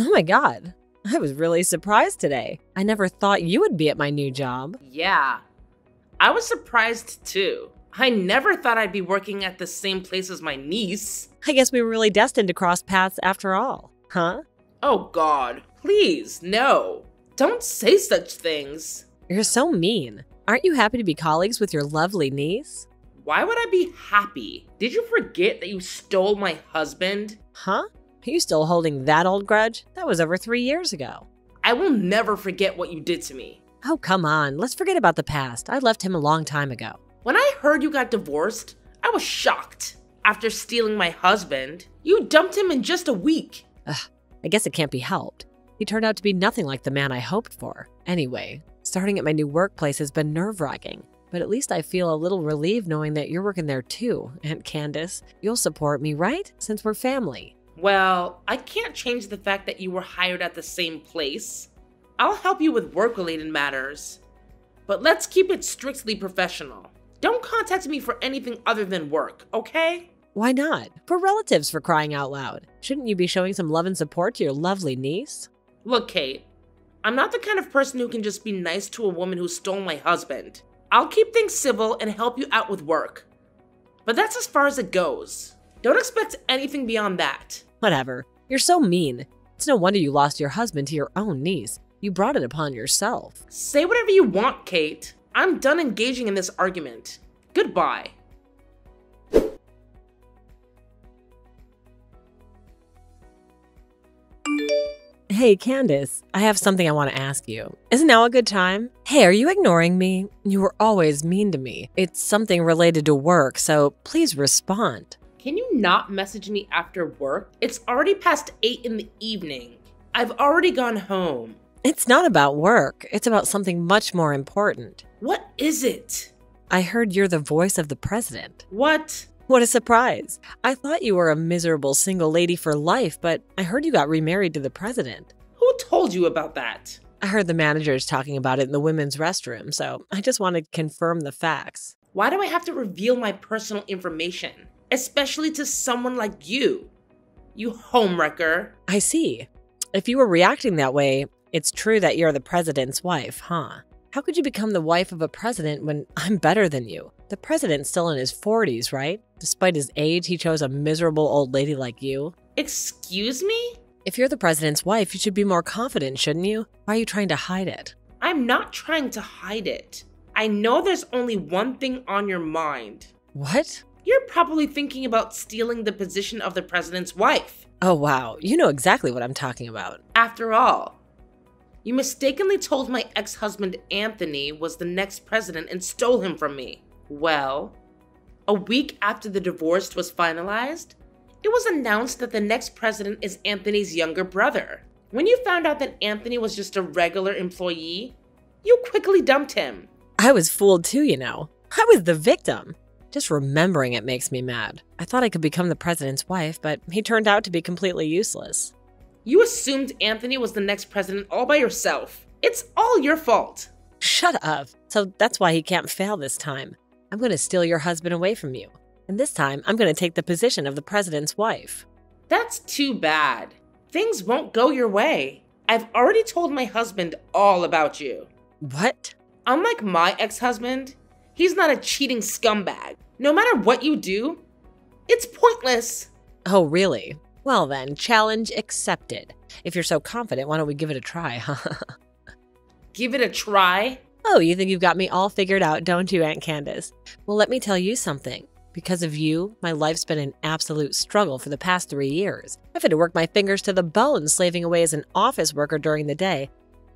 Oh my god, I was really surprised today. I never thought you would be at my new job. Yeah, I was surprised too. I never thought I'd be working at the same place as my niece. I guess we were really destined to cross paths after all, huh? Oh god, please, no. Don't say such things. You're so mean. Aren't you happy to be colleagues with your lovely niece? Why would I be happy? Did you forget that you stole my husband? Huh? Are you still holding that old grudge? That was over 3 years ago. I will never forget what you did to me. Oh, come on. Let's forget about the past. I left him a long time ago. When I heard you got divorced, I was shocked. After stealing my husband, you dumped him in just a week. Ugh, I guess it can't be helped. He turned out to be nothing like the man I hoped for. Anyway, starting at my new workplace has been nerve-wracking, but at least I feel a little relieved knowing that you're working there too, Aunt Candace. You'll support me, right? Since we're family. Well, I can't change the fact that you were hired at the same place. I'll help you with work-related matters, but let's keep it strictly professional. Don't contact me for anything other than work, okay? Why not? We're relatives, for crying out loud. Shouldn't you be showing some love and support to your lovely niece? Look, Kate, I'm not the kind of person who can just be nice to a woman who stole my husband. I'll keep things civil and help you out with work. But that's as far as it goes. Don't expect anything beyond that. Whatever. You're so mean. It's no wonder you lost your husband to your own niece. You brought it upon yourself. Say whatever you want, Kate. I'm done engaging in this argument. Goodbye. Hey, Candace, I have something I want to ask you. Isn't now a good time? Hey, are you ignoring me? You were always mean to me. It's something related to work, so please respond. Can you not message me after work? It's already past 8 in the evening. I've already gone home. It's not about work. It's about something much more important. What is it? I heard you're the voice of the president. What? What a surprise. I thought you were a miserable single lady for life, but I heard you got remarried to the president. Who told you about that? I heard the managers talking about it in the women's restroom, so I just want to confirm the facts. Why do I have to reveal my personal information? Especially to someone like you. You homewrecker. I see. If you were reacting that way, it's true that you're the president's wife, huh? How could you become the wife of a president when I'm better than you? The president's still in his 40s, right? Despite his age, he chose a miserable old lady like you. Excuse me? If you're the president's wife, you should be more confident, shouldn't you? Why are you trying to hide it? I'm not trying to hide it. I know there's only one thing on your mind. What? You're probably thinking about stealing the position of the president's wife. Oh wow, you know exactly what I'm talking about. After all, you mistakenly told my ex-husband Anthony was the next president and stole him from me. Well, a week after the divorce was finalized, it was announced that the next president is Anthony's younger brother. When you found out that Anthony was just a regular employee, you quickly dumped him. I was fooled too, you know. I was the victim. Just remembering it makes me mad. I thought I could become the president's wife, but he turned out to be completely useless. You assumed Anthony was the next president all by yourself. It's all your fault. Shut up. So that's why he can't fail this time. I'm going to steal your husband away from you. And this time, I'm going to take the position of the president's wife. That's too bad. Things won't go your way. I've already told my husband all about you. What? Unlike my ex-husband, he's not a cheating scumbag. No matter what you do, it's pointless. Oh, really? Well then, challenge accepted. If you're so confident, why don't we give it a try, huh? Give it a try? Oh, you think you've got me all figured out, don't you, Aunt Candace? Well, let me tell you something. Because of you, my life's been an absolute struggle for the past 3 years. I've had to work my fingers to the bone slaving away as an office worker during the day.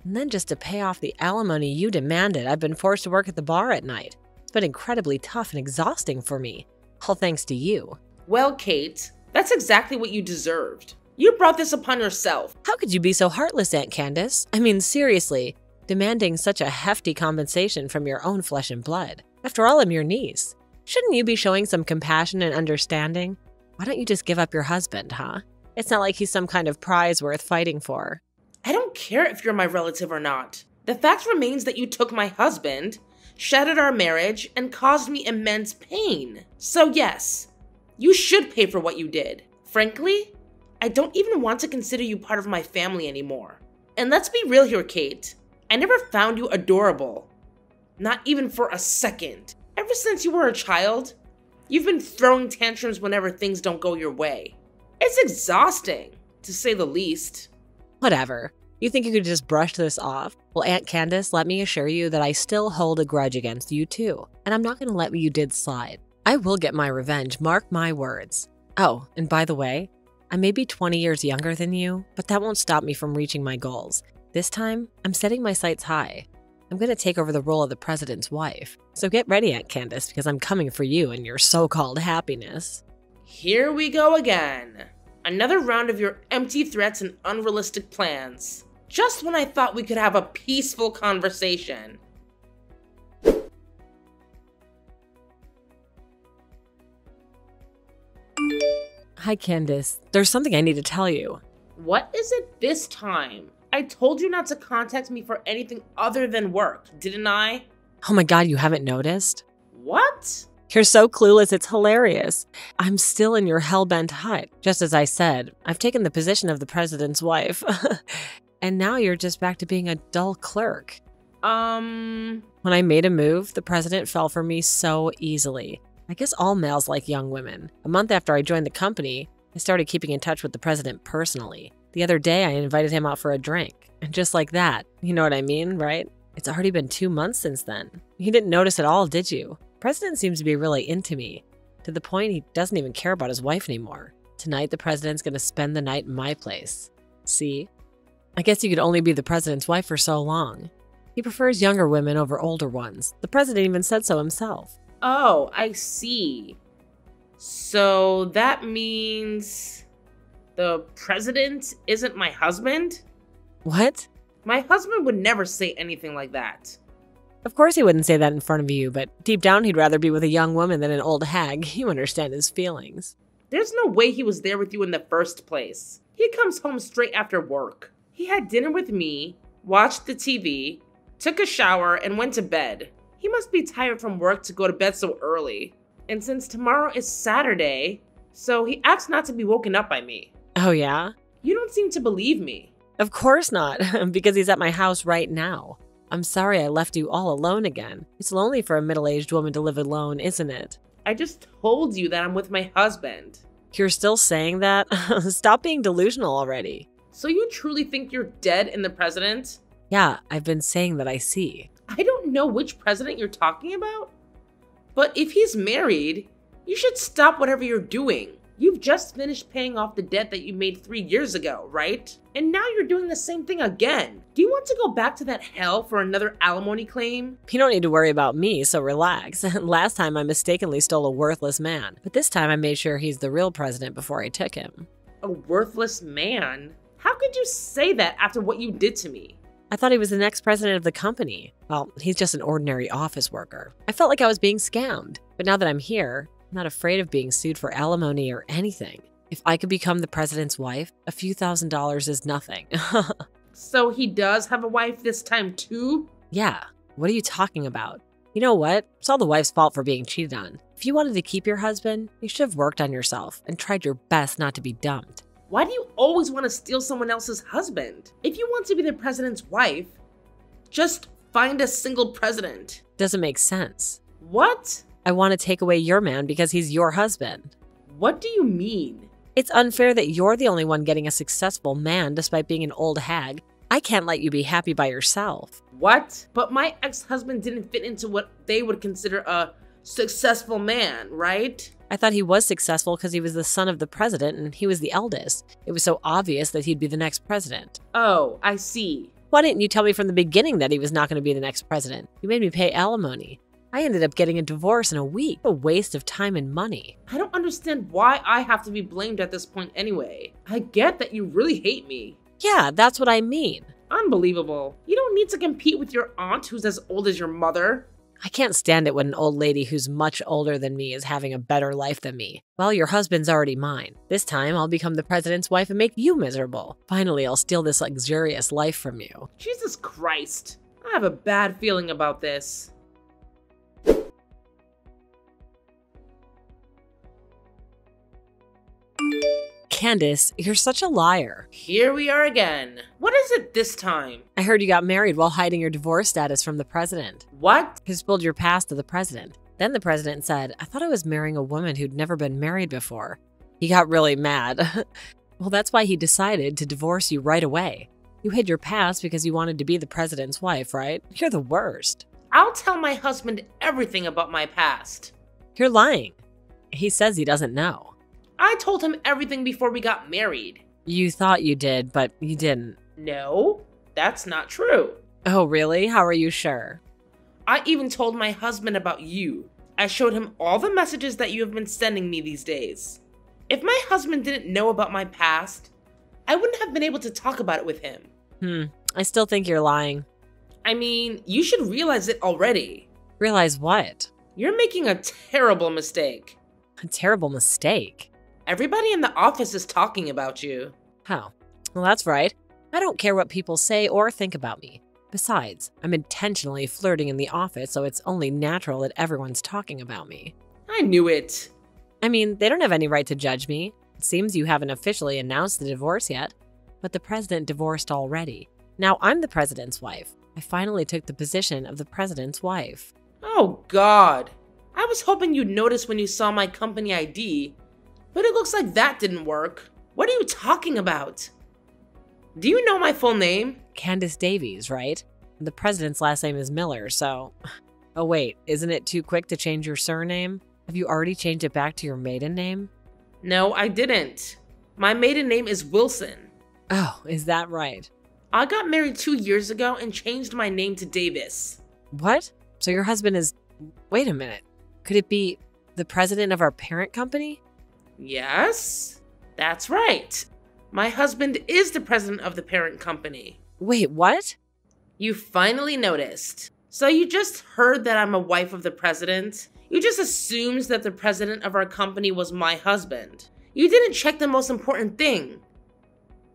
And then just to pay off the alimony you demanded, I've been forced to work at the bar at night. It's been incredibly tough and exhausting for me. All thanks to you. Well, Kate, that's exactly what you deserved. You brought this upon yourself. How could you be so heartless, Aunt Candace? I mean, seriously, demanding such a hefty compensation from your own flesh and blood. After all, I'm your niece. Shouldn't you be showing some compassion and understanding? Why don't you just give up your husband, huh? It's not like he's some kind of prize worth fighting for. I don't care if you're my relative or not. The fact remains that you took my husband, shattered our marriage, and caused me immense pain. So yes, you should pay for what you did. Frankly, I don't even want to consider you part of my family anymore. And let's be real here, Kate. I never found you adorable. Not even for a second. Ever since you were a child, you've been throwing tantrums whenever things don't go your way. It's exhausting, to say the least. Whatever. You think you could just brush this off? Well, Aunt Candace, let me assure you that I still hold a grudge against you too. And I'm not going to let what you did slide. I will get my revenge, mark my words. Oh, and by the way, I may be 20 years younger than you, but that won't stop me from reaching my goals. This time, I'm setting my sights high. I'm going to take over the role of the president's wife. So get ready, Aunt Candace, because I'm coming for you and your so-called happiness. Here we go again. Another round of your empty threats and unrealistic plans. Just when I thought we could have a peaceful conversation. Hi, Candace. There's something I need to tell you. What is it this time? I told you not to contact me for anything other than work, didn't I? Oh my God, you haven't noticed? What? You're so clueless, it's hilarious. I'm still in your hell-bent hut. Just as I said, I've taken the position of the president's wife. And now you're just back to being a dull clerk. When I made a move, the president fell for me so easily. I guess all males like young women. A month after I joined the company, I started keeping in touch with the president personally. The other day, I invited him out for a drink. And just like that, you know what I mean, right? It's already been 2 months since then. You didn't notice at all, did you? The president seems to be really into me, to the point he doesn't even care about his wife anymore. Tonight, the president's gonna spend the night in my place. See? I guess you could only be the president's wife for so long. He prefers younger women over older ones. The president even said so himself. Oh, I see. So that means the president isn't my husband? What? My husband would never say anything like that. Of course he wouldn't say that in front of you, but deep down he'd rather be with a young woman than an old hag. You understand his feelings. There's no way he was there with you in the first place. He comes home straight after work. He had dinner with me, watched the TV, took a shower, and went to bed. He must be tired from work to go to bed so early. And since tomorrow is Saturday, so he asked not to be woken up by me. Oh yeah? You don't seem to believe me. Of course not, because he's at my house right now. I'm sorry I left you all alone again. It's lonely for a middle-aged woman to live alone, isn't it? I just told you that I'm with my husband. You're still saying that? Stop being delusional already. So you truly think you're dead in the president? Yeah, I've been saying that I see. I don't know which president you're talking about, but if he's married, you should stop whatever you're doing. You've just finished paying off the debt that you made 3 years ago, right? And now you're doing the same thing again. Do you want to go back to that hell for another alimony claim? You don't need to worry about me, so relax. Last time I mistakenly stole a worthless man, but this time I made sure he's the real president before I took him. A worthless man? How could you say that after what you did to me? I thought he was the next president of the company. Well, he's just an ordinary office worker. I felt like I was being scammed, but now that I'm here, I'm not afraid of being sued for alimony or anything. If I could become the president's wife, a few $1,000s is nothing. So he does have a wife this time too? Yeah, what are you talking about? You know what? It's all the wife's fault for being cheated on. If you wanted to keep your husband, you should have worked on yourself and tried your best not to be dumped. Why do you always want to steal someone else's husband? If you want to be the president's wife, just find a single president. Doesn't make sense. What? I want to take away your man because he's your husband. What do you mean? It's unfair that you're the only one getting a successful man despite being an old hag. I can't let you be happy by yourself. What? But my ex-husband didn't fit into what they would consider a successful man, right? I thought he was successful because he was the son of the president and he was the eldest. It was so obvious that he'd be the next president. Oh, I see. Why didn't you tell me from the beginning that he was not going to be the next president? You made me pay alimony. I ended up getting a divorce in a week. A waste of time and money. I don't understand why I have to be blamed at this point anyway. I get that you really hate me. Yeah, that's what I mean. Unbelievable. You don't need to compete with your aunt who's as old as your mother. I can't stand it when an old lady who's much older than me is having a better life than me. Well, your husband's already mine. This time, I'll become the president's wife and make you miserable. Finally, I'll steal this luxurious life from you. Jesus Christ. I have a bad feeling about this. Candace, you're such a liar. Here we are again. What is it this time? I heard you got married while hiding your divorce status from the president. What? You spilled your past to the president. Then the president said, I thought I was marrying a woman who'd never been married before. He got really mad. Well, that's why he decided to divorce you right away. You hid your past because you wanted to be the president's wife, right? You're the worst. I'll tell my husband everything about my past. You're lying. He says he doesn't know. I told him everything before we got married. You thought you did, but you didn't. No, that's not true. Oh, really? How are you sure? I even told my husband about you. I showed him all the messages that you have been sending me these days. If my husband didn't know about my past, I wouldn't have been able to talk about it with him. I still think you're lying. I mean, you should realize it already. Realize what? You're making a terrible mistake. A terrible mistake. Everybody in the office is talking about you. How? Well, that's right. I don't care what people say or think about me. Besides, I'm intentionally flirting in the office, so it's only natural that everyone's talking about me. I knew it. I mean, they don't have any right to judge me. It seems you haven't officially announced the divorce yet, but the president divorced already. Now I'm the president's wife. I finally took the position of the president's wife. Oh, God. I was hoping you'd notice when you saw my company ID, but it looks like that didn't work. What are you talking about? Do you know my full name? Candace Davies, right? The president's last name is Miller, so... Oh wait, isn't it too quick to change your surname? Have you already changed it back to your maiden name? No, I didn't. My maiden name is Wilson. Oh, is that right? I got married 2 years ago and changed my name to Davis. What? So your husband is... Wait a minute. Could it be the president of our parent company? Yes, that's right. My husband is the president of the parent company. Wait, what? You finally noticed. So you just heard that I'm a wife of the president? You just assumed that the president of our company was my husband. You didn't check the most important thing.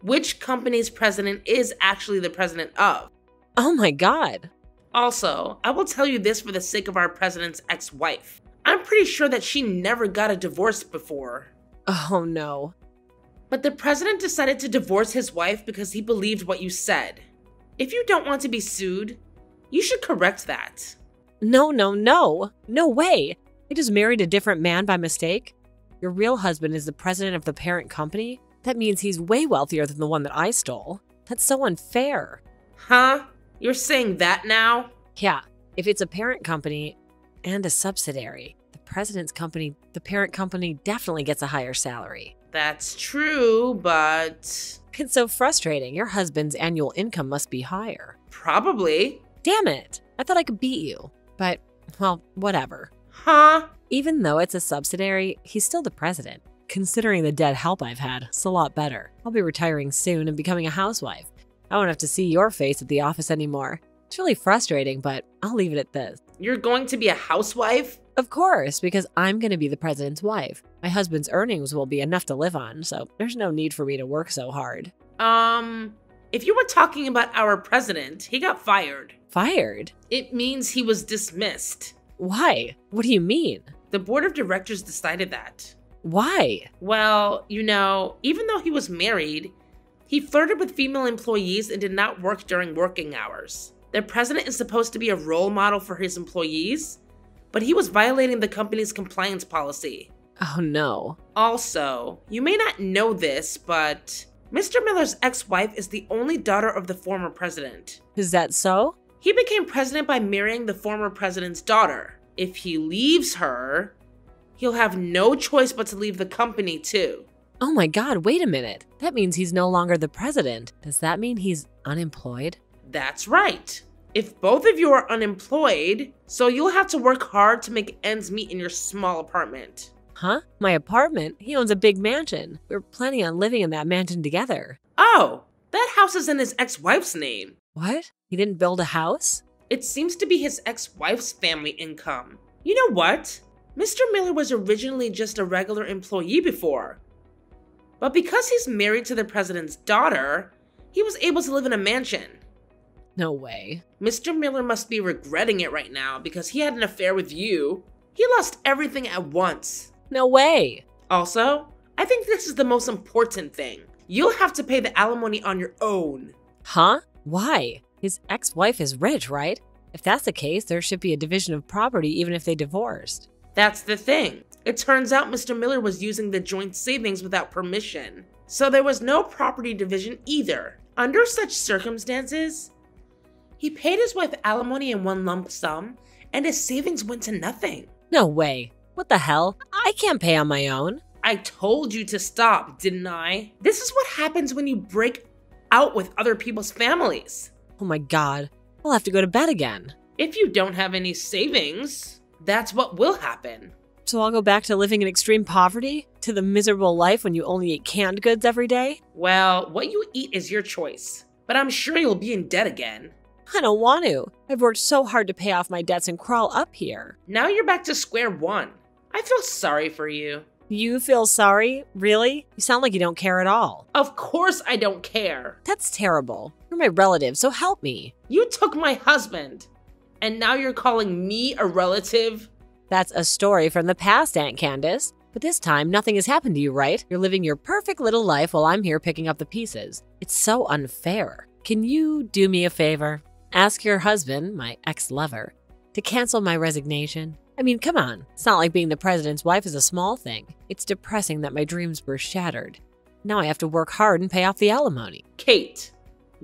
Which company's president is actually the president of? Oh my God. Also, I will tell you this for the sake of our president's ex-wife. I'm pretty sure that she never got a divorce before. Oh no. But the president decided to divorce his wife because he believed what you said. If you don't want to be sued, you should correct that. No. No way. I just married a different man by mistake. Your real husband is the president of the parent company? That means he's way wealthier than the one that I stole. That's so unfair. Huh? You're saying that now? Yeah, if it's a parent company and a subsidiary, the parent company definitely gets a higher salary. That's true, but... It's so frustrating. Your husband's annual income must be higher. Probably. Damn it. I thought I could beat you. But, well, whatever. Huh? Even though it's a subsidiary, he's still the president. Considering the dead help I've had, it's a lot better. I'll be retiring soon and becoming a housewife. I won't have to see your face at the office anymore. It's really frustrating, but I'll leave it at this. You're going to be a housewife? Of course, because I'm going to be the president's wife. My husband's earnings will be enough to live on, so there's no need for me to work so hard. If you were talking about our president, he got fired. Fired? It means he was dismissed. Why? What do you mean? The board of directors decided that. Why? Well, you know, even though he was married, he flirted with female employees and did not work during working hours. The president is supposed to be a role model for his employees, but he was violating the company's compliance policy. Oh no. Also, you may not know this, but Mr. Miller's ex-wife is the only daughter of the former president. Is that so? He became president by marrying the former president's daughter. If he leaves her, he'll have no choice but to leave the company too. Oh my God, wait a minute. That means he's no longer the president. Does that mean he's unemployed? That's right. If both of you are unemployed, so you'll have to work hard to make ends meet in your small apartment. Huh? My apartment? He owns a big mansion. We were planning on living in that mansion together. Oh, that house is in his ex-wife's name. What? He didn't build a house? It seems to be his ex-wife's family income. You know what? Mr. Miller was originally just a regular employee before. But because he's married to the president's daughter, he was able to live in a mansion. No way. Mr. Miller must be regretting it right now because he had an affair with you. He lost everything at once. No way. Also, I I think this is the most important thing. You'll have to pay the alimony on your own. Huh? Why? His ex-wife is rich, right? If that's the case, there should be a division of property even if they divorced. That's the thing. It turns out Mr. Miller was using the joint savings without permission, so there was no property division either. Under such circumstances, he paid his wife alimony in one lump sum, and his savings went to nothing. No way. What the hell? I can't pay on my own. I told you to stop, didn't I? This is what happens when you break out with other people's families. Oh my god. I'll have to go to bed again. If you don't have any savings, that's what will happen. So I'll go back to living in extreme poverty? To the miserable life when you only eat canned goods every day? Well, what you eat is your choice, but I'm sure you'll be in debt again. I don't want to. I've worked so hard to pay off my debts and crawl up here. Now you're back to square one. I feel sorry for you. You feel sorry? Really? You sound like you don't care at all. Of course I don't care. That's terrible. You're my relative, so help me. You took my husband, and now you're calling me a relative? That's a story from the past, Aunt Candace. But this time, nothing has happened to you, right? You're living your perfect little life while I'm here picking up the pieces. It's so unfair. Can you do me a favor? Ask your husband, my ex-lover, to cancel my resignation. I mean, come on. It's not like being the president's wife is a small thing. It's depressing that my dreams were shattered. Now I have to work hard and pay off the alimony. Kate,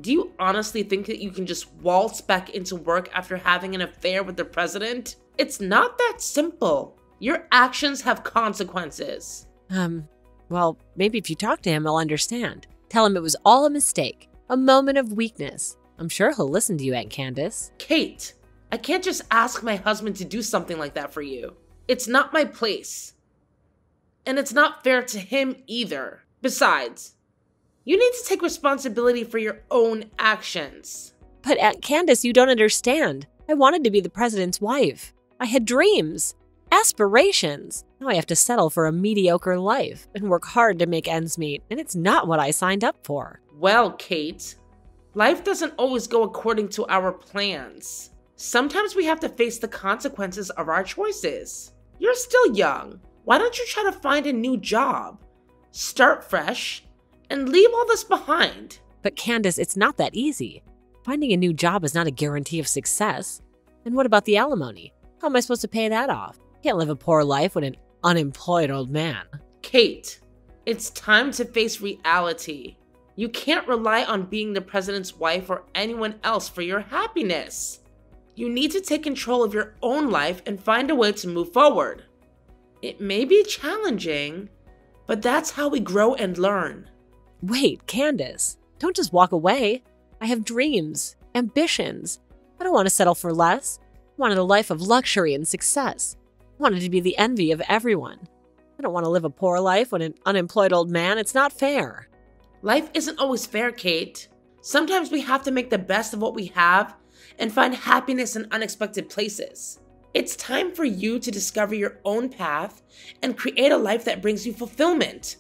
do you honestly think that you can just waltz back into work after having an affair with the president? It's not that simple. Your actions have consequences. Well, maybe if you talk to him, he'll understand. Tell him it was all a mistake, a moment of weakness. I'm sure he'll listen to you, Aunt Candace. Kate, I can't just ask my husband to do something like that for you. It's not my place. And it's not fair to him either. Besides, you need to take responsibility for your own actions. But Aunt Candace, you don't understand. I wanted to be the president's wife. I had dreams, aspirations. Now I have to settle for a mediocre life and work hard to make ends meet, and it's not what I signed up for. Well, Kate, life doesn't always go according to our plans. Sometimes we have to face the consequences of our choices. You're still young. Why don't you try to find a new job, start fresh, and leave all this behind? But Candace, it's not that easy. Finding a new job is not a guarantee of success. And what about the alimony? How am I supposed to pay that off? Can't live a poor life with an unemployed old man. Kate, it's time to face reality. You can't rely on being the president's wife or anyone else for your happiness. You need to take control of your own life and find a way to move forward. It may be challenging, but that's how we grow and learn. Wait, Candace, don't just walk away. I have dreams, ambitions. I don't want to settle for less. I wanted a life of luxury and success. I wanted to be the envy of everyone. I don't want to live a poor life with an unemployed old man. It's not fair. Life isn't always fair, Kate. Sometimes we have to make the best of what we have and find happiness in unexpected places. It's time for you to discover your own path and create a life that brings you fulfillment,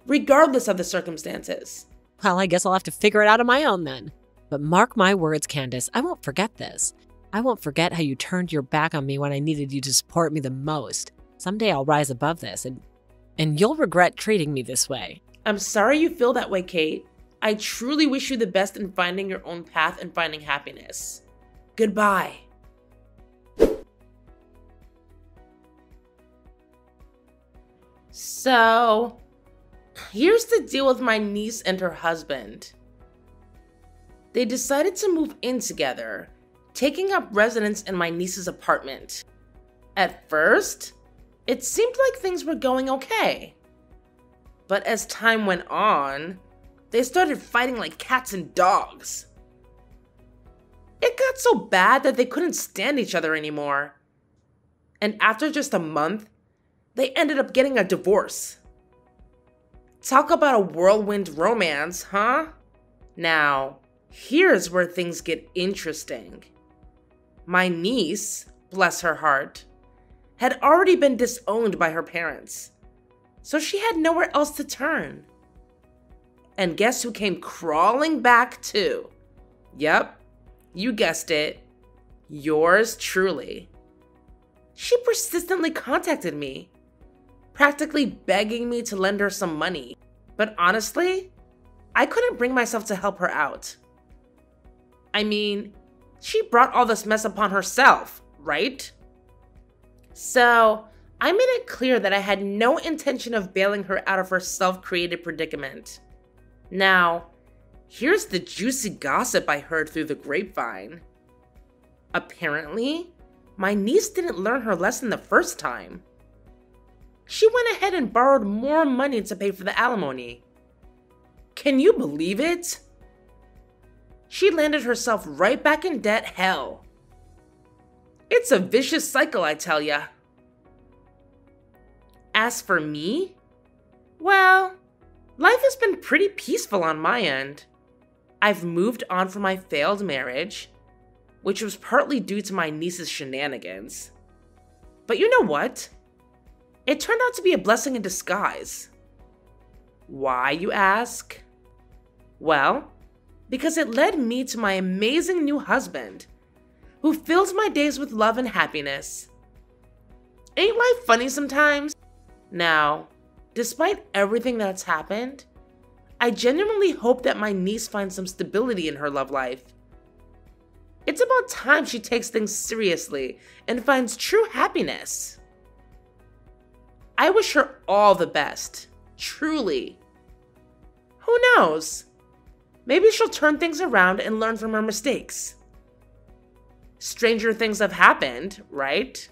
regardless of the circumstances. Well, I guess I'll have to figure it out on my own then. But mark my words, Candace, I won't forget this. I won't forget how you turned your back on me when I needed you to support me the most. Someday I'll rise above this, and you'll regret treating me this way. I'm sorry you feel that way, Kate. I truly wish you the best in finding your own path and finding happiness. Goodbye. So, here's the deal with my niece and her husband. They decided to move in together, taking up residence in my niece's apartment. At first, it seemed like things were going okay. But as time went on, they started fighting like cats and dogs. It got so bad that they couldn't stand each other anymore. And after just a month, they ended up getting a divorce. Talk about a whirlwind romance, huh? Now, here's where things get interesting. My niece, bless her heart, had already been disowned by her parents, so she had nowhere else to turn. And guess who came crawling back too? Yep, you guessed it. Yours truly. She persistently contacted me, practically begging me to lend her some money. But honestly, I couldn't bring myself to help her out. I mean, she brought all this mess upon herself, right? So, I made it clear that I had no intention of bailing her out of her self-created predicament. Now, here's the juicy gossip I heard through the grapevine. Apparently, my niece didn't learn her lesson the first time. She went ahead and borrowed more money to pay for the alimony. Can you believe it? She landed herself right back in debt hell. It's a vicious cycle, I tell ya. As for me, well, life has been pretty peaceful on my end. I've moved on from my failed marriage, which was partly due to my niece's shenanigans. But you know what? It turned out to be a blessing in disguise. Why, you ask? Well, because it led me to my amazing new husband, who fills my days with love and happiness. Ain't life funny sometimes? Now, despite everything that's happened, I genuinely hope that my niece finds some stability in her love life. It's about time she takes things seriously and finds true happiness. I wish her all the best, truly. Who knows? Maybe she'll turn things around and learn from her mistakes. Stranger things have happened, right?